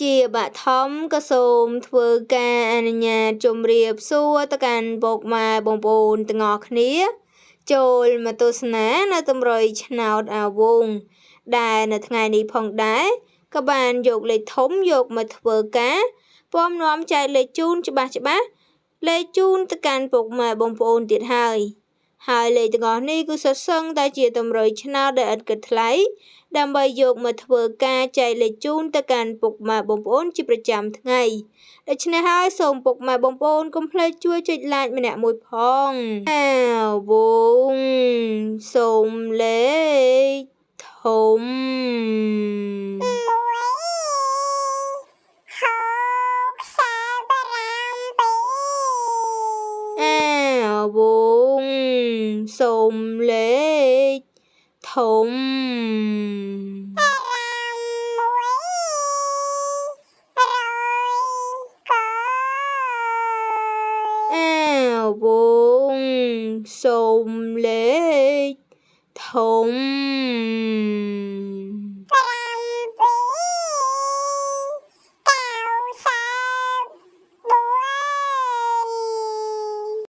ជាបឋមក៏សូមធ្វើការអនុញ្ញាតជម្រាបសួរទៅកាន់ពុកម៉ែបងប្អូនទាំងអស់គ្នាចូលមកទស្សនានៅតម្រុយឆ្នោតអាវងដែលនៅថ្ងៃនេះផងដែរក៏បានយកលេខធំយកមកធ្វើការពំនាំចែកលេខជូនច្បាស់លេខជូនទៅកាន់ពុកម៉ែបងប្អូនទៀតហើយលេខទាំងអស់នេះគឺសុទ្ធសឹងតែជាតម្រុយឆ្នោតដែលឥតគិតថ្លៃដើម្បីយកមកធ្វើការចែកលេខជូនទៅកាន់ពុកម៉ែបងប្អូនជាប្រចាំថ្ងៃដូច្នេះហើយសូមពុកម៉ែបងប្អូនកុំភ្លេចជួយចុច like ម្នាក់មួយផងអាវងសូមលេខធំវងសូមលេខធំវងសូមលេខធំ